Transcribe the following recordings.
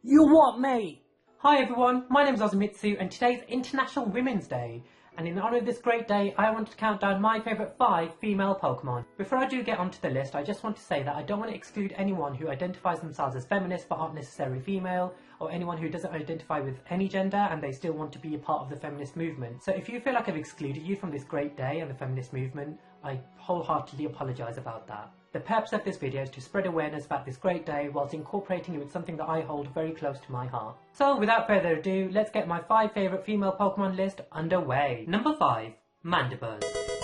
You what, mate? Hi everyone, my name is Ozumitsu and today's International Women's Day. And in honour of this great day, I want to count down my favourite 5 female Pokémon. Before I do get onto the list, I just want to say that I don't want to exclude anyone who identifies themselves as feminist but aren't necessarily female, or anyone who doesn't identify with any gender and they still want to be a part of the feminist movement. So if you feel like I've excluded you from this great day and the feminist movement, I wholeheartedly apologise about that. The purpose of this video is to spread awareness about this great day whilst incorporating it with something that I hold very close to my heart. So without further ado, let's get my 5 favourite female Pokemon list underway. Number 5. Mandibuzz.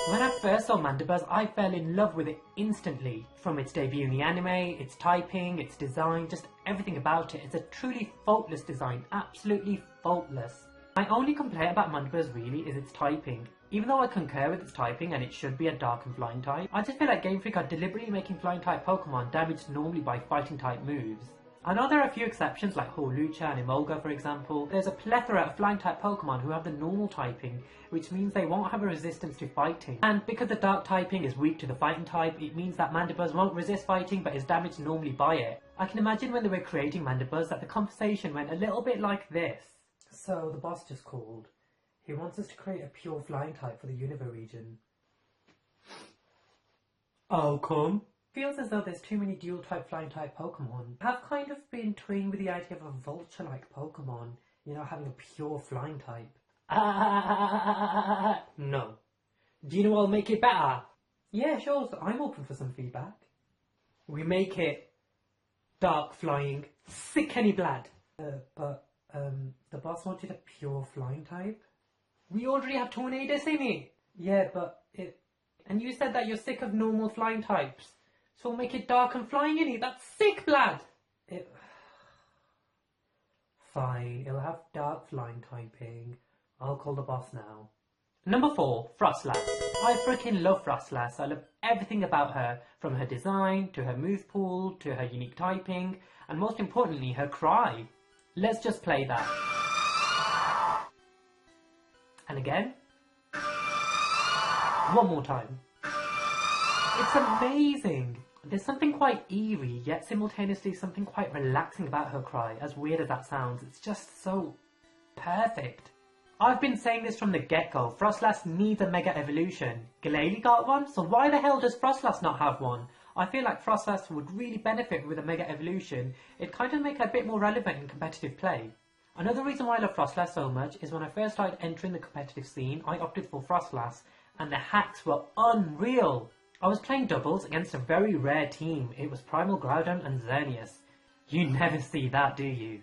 When I first saw Mandibuzz, I fell in love with it instantly. From its debut in the anime, its typing, its design, just everything about it. It's a truly faultless design, absolutely faultless. My only complaint about Mandibuzz really is its typing. Even though I concur with its typing and it should be a dark and flying type, I just feel like Game Freak are deliberately making flying type Pokemon damaged normally by fighting type moves. I know there are a few exceptions like Hawlucha and Emolga for example. There's a plethora of flying type Pokemon who have the normal typing, which means they won't have a resistance to fighting. And because the dark typing is weak to the fighting type, it means that Mandibuzz won't resist fighting but is damaged normally by it. I can imagine when they were creating Mandibuzz that the conversation went a little bit like this. So the boss just called. He wants us to create a pure flying type for the Unova region. I'll come. Feels as though there's too many dual type flying type Pokemon. I've kind of been toying with the idea of a vulture-like Pokemon, you know, having a pure flying type. No. Do you know what'll make it better? Yeah, sure, so I'm open for some feedback. We make it dark flying, sick Kenny Blad. The boss wanted a pure flying type? We already have Tornadus in it! Yeah, but it... And you said that you're sick of normal flying types. So we'll make it dark and flying in it. That's sick, Blad! Fine, it'll have dark flying typing. I'll call the boss now. Number 4, Froslass. I freaking love Froslass. I love everything about her. From her design, to her move pool, to her unique typing, and most importantly, her cry. Let's just play that. And again. One more time. It's amazing. There's something quite eerie, yet simultaneously something quite relaxing about her cry, as weird as that sounds. It's just so perfect. I've been saying this from the get-go. Froslass needs a Mega Evolution. Glalie got one, so why the hell does Froslass not have one? I feel like Froslass would really benefit with a Mega Evolution. It'd kind of make her a bit more relevant in competitive play. Another reason why I love Froslass so much is when I first started entering the competitive scene, I opted for Froslass, and the hacks were unreal. I was playing doubles against a very rare team. It was Primal Groudon and Xerneas. You never see that, do you?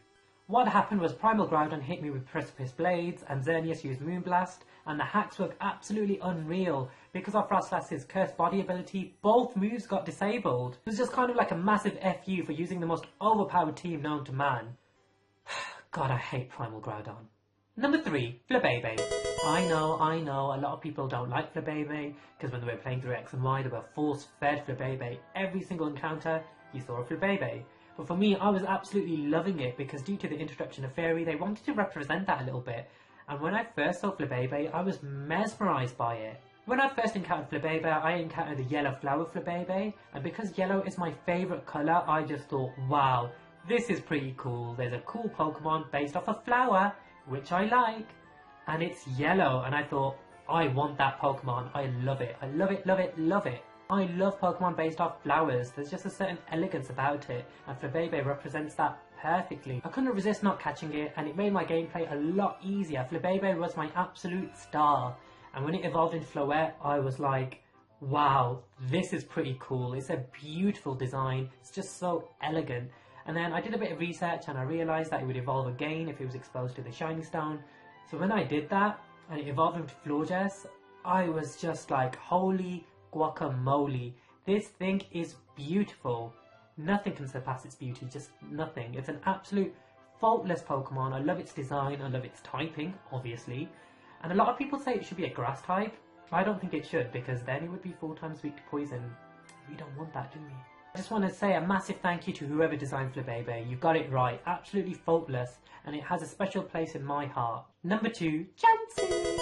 What happened was Primal Groudon hit me with Precipice Blades, and Xerneas used Moonblast, and the hacks were absolutely unreal. Because of Froslass's Cursed Body ability, both moves got disabled. It was just kind of like a massive FU for using the most overpowered team known to man. God, I hate Primal Groudon. Number 3, Flabébé. I know, a lot of people don't like Flabébé, because when they were playing through X and Y, they were force-fed Flabébé. Every single encounter, you saw a Flabébé. But for me, I was absolutely loving it, because due to the introduction of Fairy, they wanted to represent that a little bit. And when I first saw Flabébé, I was mesmerised by it. When I first encountered Flabébé, I encountered the yellow flower Flabébé, and because yellow is my favourite colour, I just thought, wow, this is pretty cool. There's a cool Pokemon based off a flower, which I like, and it's yellow, and I thought, I want that Pokemon. I love it. I love it, love it, love it. I love Pokemon based off flowers. There's just a certain elegance about it, and Flabébé represents that perfectly. I couldn't resist not catching it, and it made my gameplay a lot easier. Flabébé was my absolute star, and when it evolved into Floette, I was like, wow, this is pretty cool. It's a beautiful design. It's just so elegant. And then I did a bit of research and I realised that it would evolve again if it was exposed to the Shining Stone. So when I did that and it evolved into Florges, I was just like, holy guacamole. This thing is beautiful. Nothing can surpass its beauty, just nothing. It's an absolute faultless Pokemon. I love its design, I love its typing, obviously. And a lot of people say it should be a grass type. I don't think it should, because then it would be 4 times weak to poison. We don't want that, do we? I just want to say a massive thank you to whoever designed Flabébé. You got it right, absolutely faultless, and it has a special place in my heart. Number 2, Chansey.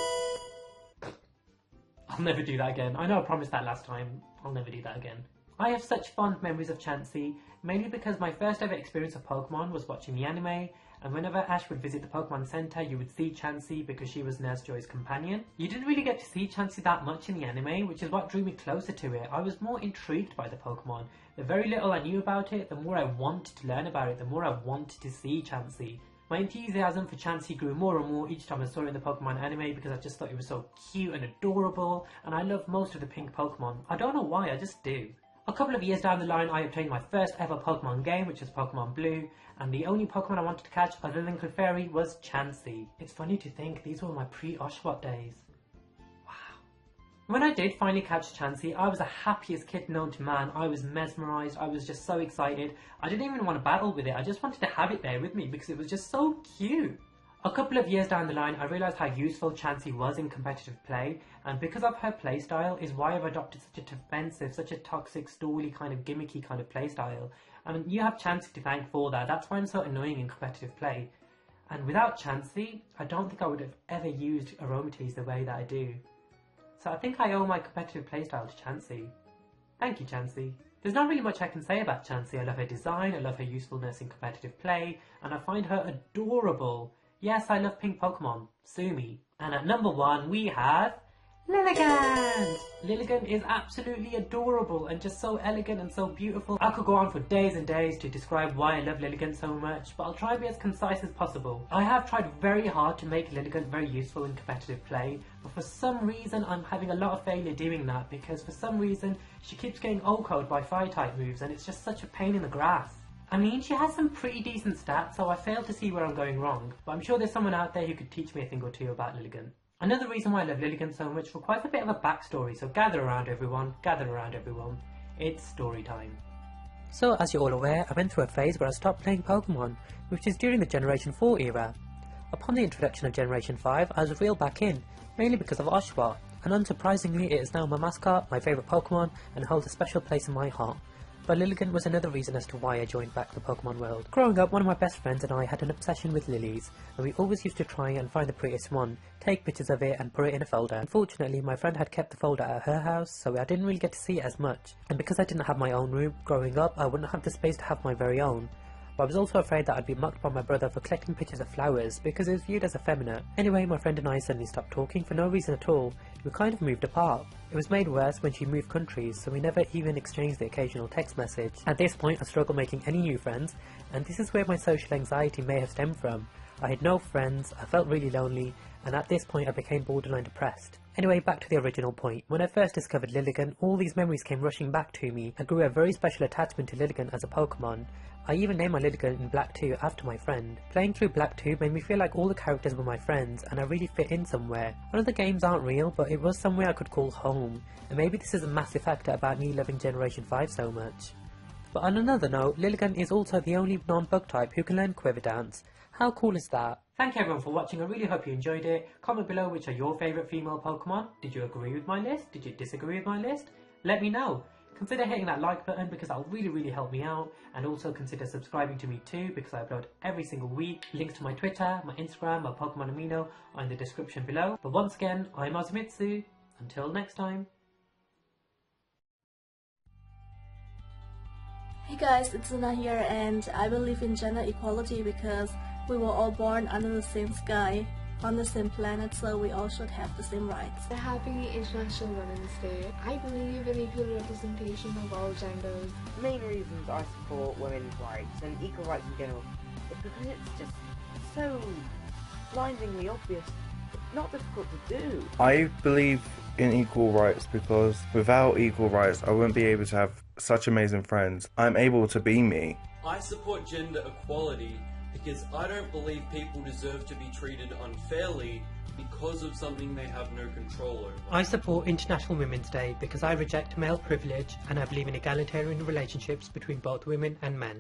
I'll never do that again. I know I promised that last time. I'll never do that again. I have such fond memories of Chansey, mainly because my first ever experience of Pokemon was watching the anime, and whenever Ash would visit the Pokemon Center, you would see Chansey because she was Nurse Joy's companion. You didn't really get to see Chansey that much in the anime, which is what drew me closer to it. I was more intrigued by the Pokemon. The very little I knew about it, the more I wanted to learn about it, the more I wanted to see Chansey. My enthusiasm for Chansey grew more and more each time I saw it in the Pokemon anime because I just thought it was so cute and adorable, and I love most of the pink Pokemon. I don't know why, I just do. A couple of years down the line, I obtained my first ever Pokemon game, which was Pokemon Blue, and the only Pokemon I wanted to catch other than Clefairy was Chansey. It's funny to think these were my pre-Oshawott days. Wow. When I did finally catch Chansey, I was the happiest kid known to man. I was mesmerised, I was just so excited. I didn't even want to battle with it, I just wanted to have it there with me because it was just so cute. A couple of years down the line, I realised how useful Chansey was in competitive play, and because of her playstyle is why I've adopted such a defensive, such a toxic, stally kind of gimmicky kind of playstyle. I mean, you have Chansey to thank for that. That's why I'm so annoying in competitive play. And without Chansey, I don't think I would have ever used Aromatisse the way that I do. So I think I owe my competitive playstyle to Chansey. Thank you, Chansey. There's not really much I can say about Chansey. I love her design, I love her usefulness in competitive play, and I find her adorable. Yes, I love pink Pokemon. Sue me. And at number 1 we have Lilligant! Lilligant is absolutely adorable and just so elegant and so beautiful. I could go on for days and days to describe why I love Lilligant so much, but I'll try to be as concise as possible. I have tried very hard to make Lilligant very useful in competitive play, but for some reason I'm having a lot of failure doing that because for some reason she keeps getting O-code by Fire-type moves and it's just such a pain in the grass. I mean, she has some pretty decent stats, so I fail to see where I'm going wrong, but I'm sure there's someone out there who could teach me a thing or two about Lilligant. Another reason why I love Lilligant so much requires a bit of a backstory, so gather around everyone, it's story time. So as you're all aware, I went through a phase where I stopped playing Pokemon, which is during the Generation 4 era. Upon the introduction of Generation 5, I was reeled back in, mainly because of Oshawott, and unsurprisingly it is now my mascot, my favourite Pokemon, and holds a special place in my heart. But Lilligant was another reason as to why I joined back the Pokemon world. Growing up, one of my best friends and I had an obsession with lilies, and we always used to try and find the prettiest one, take pictures of it and put it in a folder. Unfortunately, my friend had kept the folder at her house, so I didn't really get to see it as much. And because I didn't have my own room, growing up, I wouldn't have the space to have my very own. But I was also afraid that I'd be mocked by my brother for collecting pictures of flowers, because it was viewed as effeminate. Anyway, my friend and I suddenly stopped talking for no reason at all. We kind of moved apart. It was made worse when she moved countries, so we never even exchanged the occasional text message. At this point, I struggled making any new friends, and this is where my social anxiety may have stemmed from. I had no friends, I felt really lonely, and at this point I became borderline depressed. Anyway, back to the original point. When I first discovered Lilligant, all these memories came rushing back to me. I grew a very special attachment to Lilligant as a Pokemon. I even named my Lilligant in Black 2 after my friend. Playing through Black 2 made me feel like all the characters were my friends and I really fit in somewhere. I know the games aren't real, but it was somewhere I could call home. And maybe this is a massive factor about me loving Generation 5 so much. But on another note, Lilligant is also the only non-bug type who can learn Quiver Dance. How cool is that? Thank you everyone for watching, I really hope you enjoyed it. Comment below which are your favourite female Pokemon. Did you agree with my list? Did you disagree with my list? Let me know. Consider hitting that like button because that'll really help me out, and also consider subscribing to me too because I upload every single week. Links to my Twitter, my Instagram, my Pokemon Amino are in the description below. But once again, I'm Ozumitsu. Until next time. Hey guys, it's Luna here, and I believe in gender equality because we were all born under the same sky, on the same planet, so we all should have the same rights. Happy International Women's Day. I believe in equal representation of all genders. The main reasons I support women's rights and equal rights in general is because it's just so blindingly obvious. It's not difficult to do. I believe in equal rights because without equal rights I wouldn't be able to have such amazing friends. I'm able to be me. I support gender equality because I don't believe people deserve to be treated unfairly because of something they have no control over. I support International Women's Day because I reject male privilege and I believe in egalitarian relationships between both women and men.